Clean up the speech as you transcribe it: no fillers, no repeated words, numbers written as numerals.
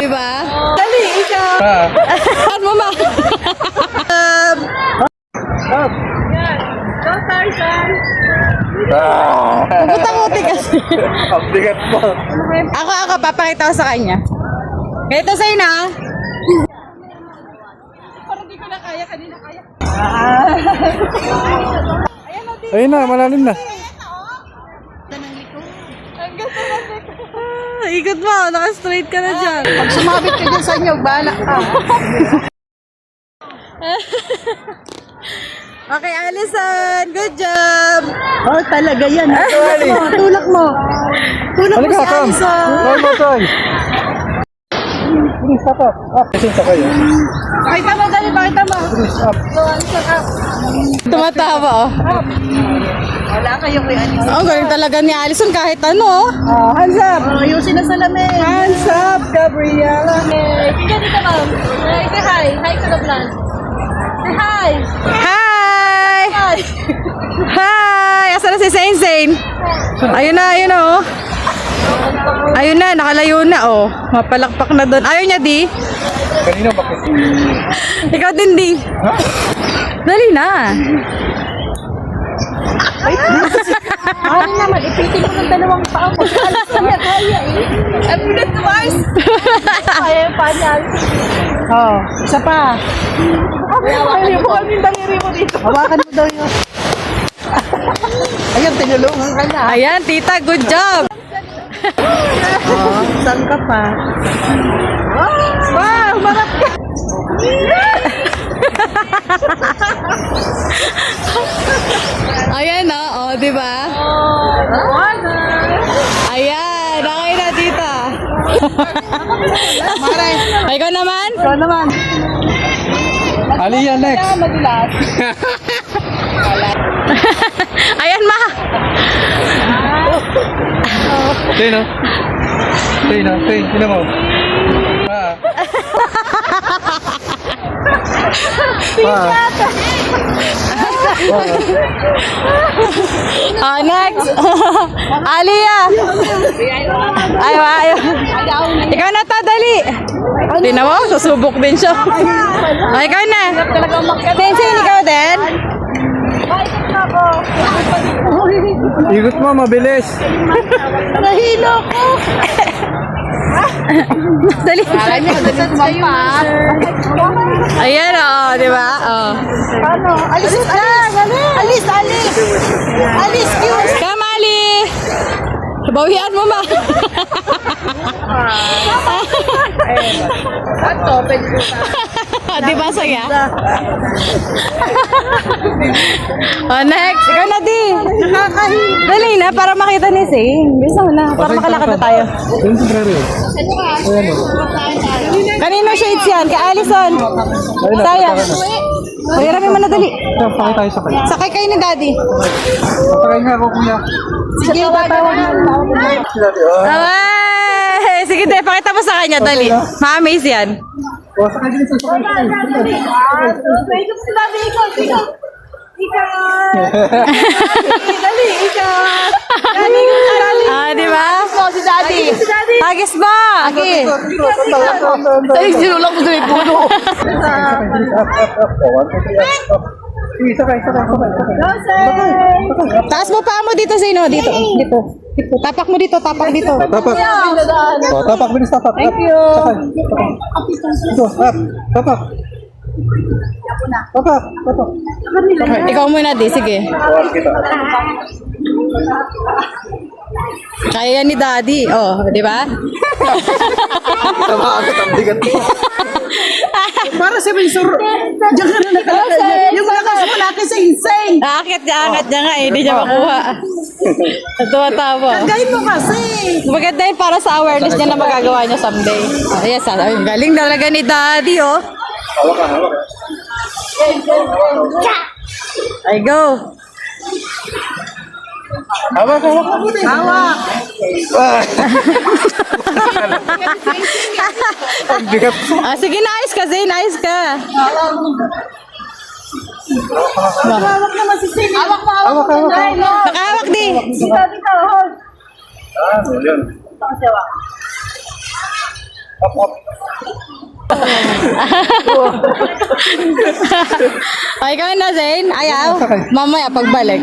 Diba? Dali, ikaw. Saan mo ma? Go, Tarzan. Butang-uti kasi. Ang bigat mo. Ako, papakita ko sa kanya. Ganito sa'yo na. Parang di ko na kaya, kanina kaya. Ayun na, malalim na. Ikot mo, naka-straight ka na dyan. Pag sumabit ka dyan sa inyo, bahala ka. Okay, Alison, good job. Oh, talaga yan. Tulak mo. Tulak mo si Alison. Try mo, try. Please, up. Up. Kasi sa kayo. Pakita mo, dali, pakita mo. Please, up. Tumatawa, oh. Wala kayo kay Alison. Oh, galing talaga ni Alison kahit ano. Hands up. Ayusin na salamin. Hands up, Gabriela. Okay. Tingnan dito, ma'am. Say hi. Hi to the vlog. Say hi. Hi! Hi. Hi! Asa na si Sain Sain? Ayun na, oh. Ayun na, nakalayo na, oh. Mapalakpak na doon. Ayaw niya, di? Kanina bakit? Ikaw din, di? Dali na. Ano naman, ipitin mo ng dalawang paa mo. Alas kaya, kaya eh. I'm good twice. Kaya pa niyan. Oh, isa pa. Hawakan mo yung daliri mo dito. Hawakan mo daw yun. Ayun, tinulungan ka na. Ayan, tita, good job. Oh, saan ka pa? Wow, marap ka. Ayan, oh, di ba? Ayan, okay na, tita. Maray. Ay, ikaw naman? Ikaw naman. Aliyah, next. Madulas. Ayan, ma. Say no. Say no. Say, ina mo. Oh, next. Aliyah. Ayaw. Ikaw na to, dali. Tingnan mo, susubok din siya. Oh, ikaw na. Tenshin, ikaw din. Ikot mo, mabilis. Nahilo ko. Dali. Kala niya, dali kumampas. Ayan, oh, di ba? Oh. Paano? Alis. Alis, cute. Come, Ali. Bawian mo, ma. Ato, pwede ko Di ba, saya? Oh, next. Ikaw na, di. Dali na, para makita ni Zane. Bisa mo na, para makalakad na tayo. Yung sombrero. Ayan o. Kanino shades yan? Kay Alison. Saya. Pahiramin mo na, dali. Sakay tayo sakay. Sakay kayo ni Daddy. Sakay nga ako, kuya. Sige, tatawag na. Away! Sige, de, pakita mo sa kanya, dali. Ma-amaze yan. O, sakay din sa sakay. Pwede mo sila, ikaw. Dali, ikaw. Ah, di ba? Si Daddy. Agis ba? Agis. Ay, sinulang mo sa may puno. Sige, sakay. Taas mo pa mo dito, Zeno. Dito. Tapak mo dito, tapak dito. Tapak. O, tapak, bilis tapak. Thank you. Sakay. Ito, up. Tapak. Tapak. Ikaw muna, di. Sige. Kaya yan ni Daddy. Oh, di ba? Tama agad ang bigat mo. Para sa may sur... Diyan ka na nakalagay. Yung malakas mo natin sa insane. Nakakit niya, angat niya nga eh. Hindi niya makuha. Natuwa-tawa. Gawin mo kasi. Maganda yun para sa awareness niya na magagawa niya someday. Oh, yes, ay, galing talaga ni Daddy, oh. Hawak ka. Ay, go. Hawak. Hawak. Ang bigat mo. Ah, sige, nice ka, Zane. Nice ka. Hawak naman si Zane. Hawak. Nakahawak, di. Dito. Yun. Up, up. Ay, ikaw na, Zane. Ayaw. Mamaya, pagbalik.